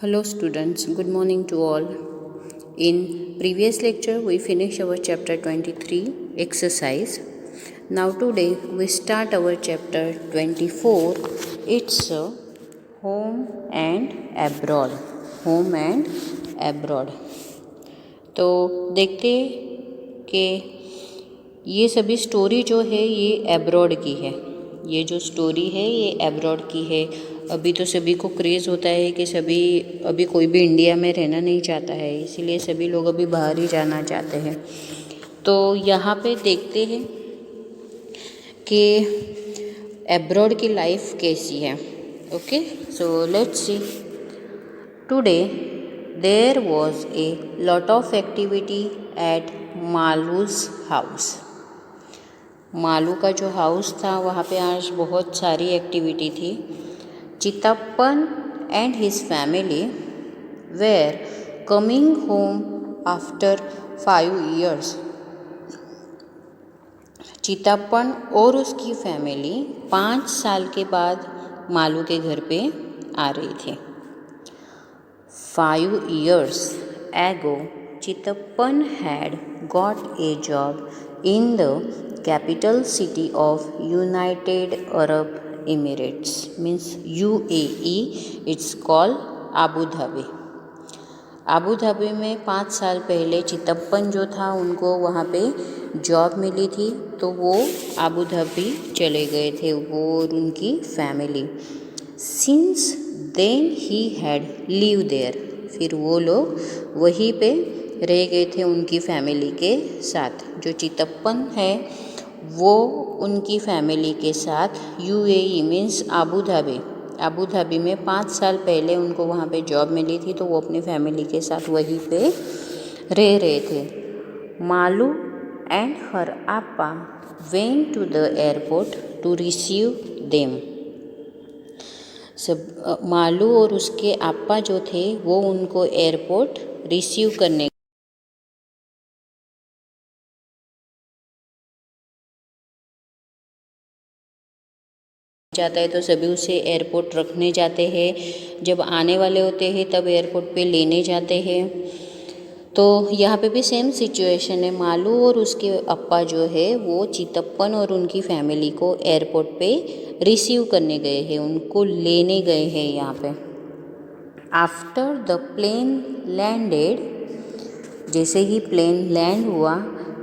Hello students, good morning to all. In previous lecture we finished our chapter 23 exercise. Now today we start our chapter 24. It's home and abroad. Home and abroad. तो देखते कि ये सभी story जो है ये abroad की है। ये जो स्टोरी है ये एब्रॉड की है। अभी तो सभी को क्रेज़ होता है कि अभी कोई भी इंडिया में रहना नहीं चाहता है, इसीलिए सभी लोग अभी बाहर ही जाना चाहते हैं। तो यहाँ पे देखते हैं कि एब्रॉड की लाइफ कैसी है। Okay, so let's see. Today there was a lot of activity at Malu's house. Malu का जो हाउस था वहाँ पे आज बहुत सारी एक्टिविटी थी। Chitappan and his family were coming home after 5 years। Chitappan और उसकी फैमिली 5 साल के बाद मालू के घर पे आ रही थी। 5 years ago, Chittappan had got a job in the capital city of United Arab Emirates, means UAE, it's called Abu Dhabi. Abu Dhabi में 5 साल पहले चितप्पन जो था उनको वहाँ पे जॉब मिली थी, तो वो आबू धाबी चले गए थे, वो और उनकी family. Since then he had live there, फिर वो लोग वहीं पे रह गए थे उनकी फैमिली के साथ। जो चितप्पन है वो उनकी फैमिली के साथ UAE मीन्स आबू धाबी में 5 साल पहले उनको वहाँ पे जॉब मिली थी, तो वो अपनी फैमिली के साथ वहीं पे रह रहे थे। Malu and her apa went to the airport to receive them. सब मालू और उसके आपा जो थे वो उनको एयरपोर्ट रिसीव करने जाता है, तो सभी उसे एयरपोर्ट रखने जाते हैं। जब आने वाले होते हैं तब एयरपोर्ट पे लेने जाते हैं। तो यहाँ पे भी सेम सिचुएशन है। मालू और उसके अप्पा जो है वो चितप्पन और उनकी फैमिली को एयरपोर्ट पे रिसीव करने गए हैं, उनको लेने गए हैं यहाँ पे। आफ्टर द प्लेन लैंडेड, जैसे ही प्लेन लैंड हुआ,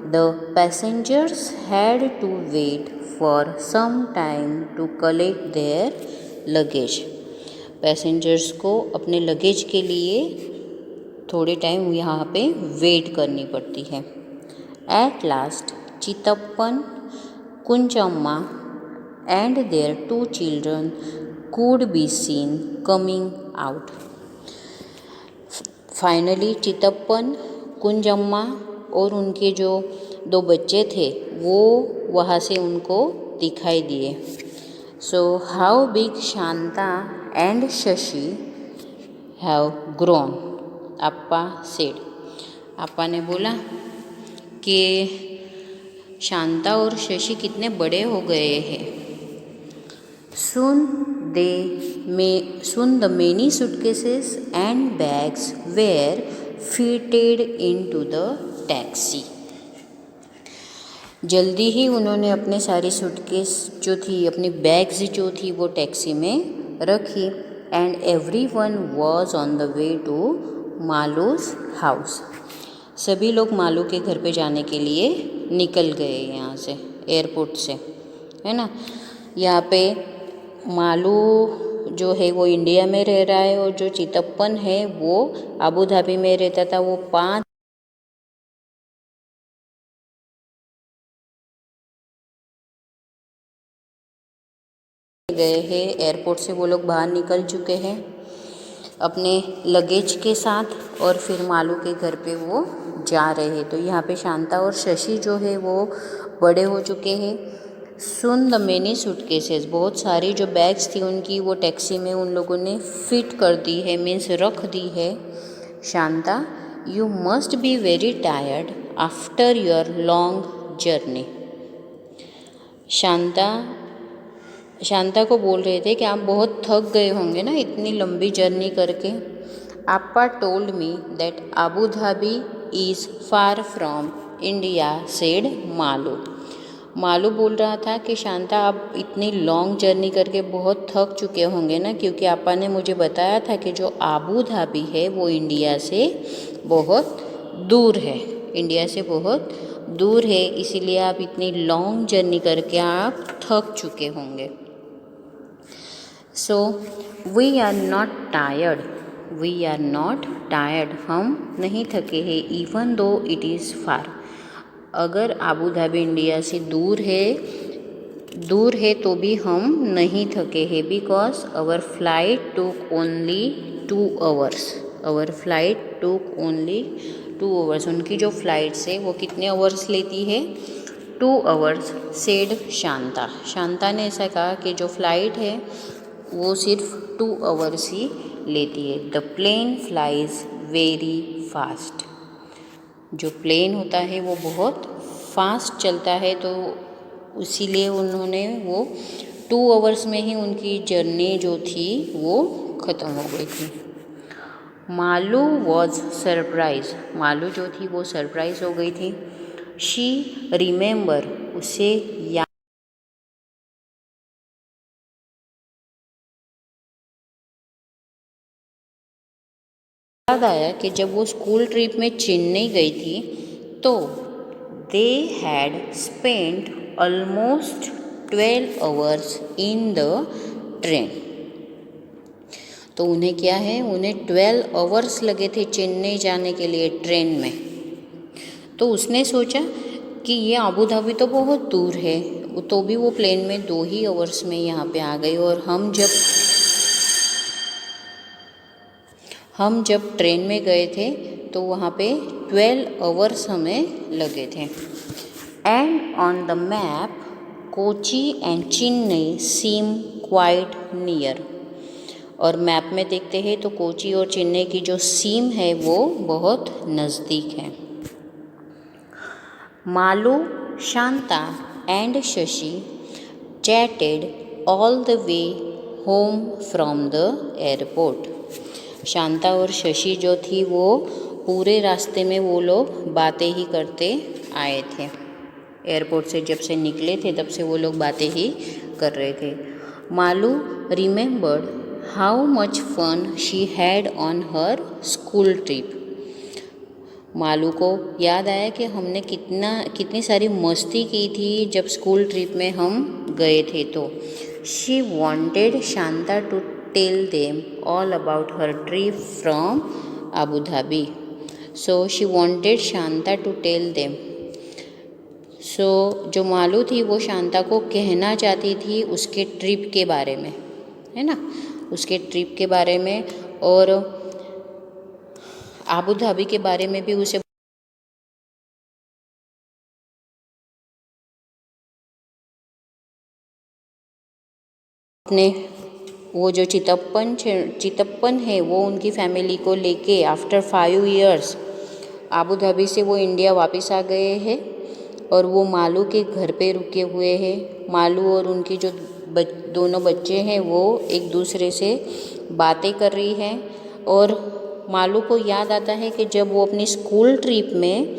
the passengers had to wait for some time to collect their luggage. Passengers को अपने लगेज के लिए थोड़े टाइम यहाँ पे वेट करनी पड़ती है। At last Chitappan, Kunjamma and their 2 children could be seen coming out। Finally Chitappan, Kunjamma और उनके जो 2 बच्चे थे वो वहाँ से उनको दिखाई दिए। So how big Shanta and Shashi have grown, Appa said. Appa ने बोला कि शांता और शशि कितने बड़े हो गए हैं। Soon the many suitcases and bags were fitted into the taxi। जल्दी ही उन्होंने अपने सारी सूटकेस जो थी, अपनी बैग्स जो थी वो टैक्सी में रखी। And everyone was on the way to Malu's house. सभी लोग मालू के घर पे जाने के लिए निकल गए यहाँ से, एयरपोर्ट से, है ना। यहाँ पे मालू जो है वो इंडिया में रह रहा है और जो चितप्पन है वो आबू धाबी में रहता था। वो 5 गए हैं, एयरपोर्ट से वो लोग बाहर निकल चुके हैं अपने लगेज के साथ, और फिर मालू के घर पे वो जा रहे हैं। तो यहाँ पे शांता और शशि जो है वो बड़े हो चुके हैं। सुन द मेनी सूटकेसेस, बहुत सारी जो बैग्स थी उनकी वो टैक्सी में उन लोगों ने फिट कर दी है, मीन्स रख दी है। Shanta, you must be very tired after your long journey. Shanta को बोल रहे थे कि आप बहुत थक गए होंगे ना इतनी लंबी जर्नी करके। Appa told me that Abu Dhabi is far from India, said Malu. Malu बोल रहा था कि शांता आप इतनी लॉन्ग जर्नी करके बहुत थक चुके होंगे ना, क्योंकि आपा ने मुझे बताया था कि जो आबू धाबी है वो इंडिया से बहुत दूर है, इंडिया से बहुत दूर है, इसीलिए आप इतनी लॉन्ग जर्नी करके आप थक चुके होंगे। So we are not tired, we are not tired, हम नहीं थके हैं, even though it is far, अगर आबू धाबी इंडिया से दूर है तो भी हम नहीं थके हैं, because our flight took only 2 hours, our flight took only 2 hours, उनकी जो फ्लाइट्स है वो कितने आवर्स लेती है, 2 hours, सेड शांता। शांता ने ऐसा कहा कि जो फ्लाइट है वो सिर्फ 2 hours ही लेती है। The plane flies very fast, जो प्लेन होता है वो बहुत फास्ट चलता है, तो इसीलिए उन्होंने वो 2 hours में ही उनकी जर्नी जो थी वो ख़त्म हो गई थी। मालू वॉज सरप्राइज, मालू जो थी वो सरप्राइज हो गई थी। शी रिमेंबर, उसे याद आया कि जब वो स्कूल ट्रिप में चेन्नई गई थी तो they had spent almost 12 hours in the train, तो उन्हें क्या है, उन्हें 12 hours लगे थे चेन्नई जाने के लिए ट्रेन में। तो उसने सोचा कि ये आबू धाबी तो बहुत दूर है, तो भी वो प्लेन में 2 ही hours में यहाँ पे आ गई, और हम जब ट्रेन में गए थे तो वहाँ पे 12 hours हमें लगे थे। And on the map Kochi and Chennai seem quite near, और मैप में देखते हैं तो कोची और चेन्नई की जो सीम है वो बहुत नज़दीक है। Malu, Shanta and Shashi chatted all the way home from the airport. Shanta और शशि जो थी वो पूरे रास्ते में वो लोग बातें ही करते आए थे, एयरपोर्ट से जब से निकले थे तब से वो लोग बातें ही कर रहे थे। Malu remembered how much fun she had on her school trip, Malu को याद आया कि हमने कितनी सारी मस्ती की थी जब स्कूल ट्रिप में हम गए थे। तो she wanted Shanta to tell them all about her trip from Abu Dhabi, so she wanted Shanta to tell them. So जो मालू थी वो शांता को कहना चाहती थी उसके ट्रिप के बारे में, है ना, उसके ट्रिप के बारे में, और आबू धाबी के बारे में भी उसे अपने वो जो चितप्पन है वो उनकी फैमिली को लेके आफ्टर 5 years आबू धाबी से वो इंडिया वापस आ गए हैं, और वो मालू के घर पे रुके हुए हैं। मालू और उनकी जो दोनों बच्चे हैं वो एक दूसरे से बातें कर रही हैं, और मालू को याद आता है कि जब वो अपनी स्कूल ट्रिप में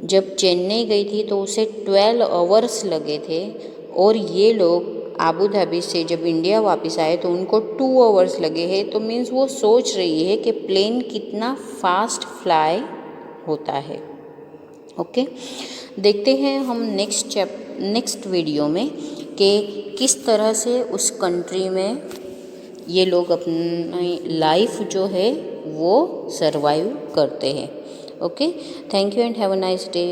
जब चेन्नई गई थी तो उसे 12 hours लगे थे, और ये लोग आबू धाबी से जब इंडिया वापस आए तो उनको 2 hours लगे हैं। तो मीन्स वो सोच रही है कि प्लेन कितना फास्ट फ्लाई होता है। ओके, देखते हैं हम नेक्स्ट वीडियो में कि किस तरह से उस कंट्री में ये लोग अपनी लाइफ जो है वो सरवाइव करते हैं। Okay, thank you and have a nice day.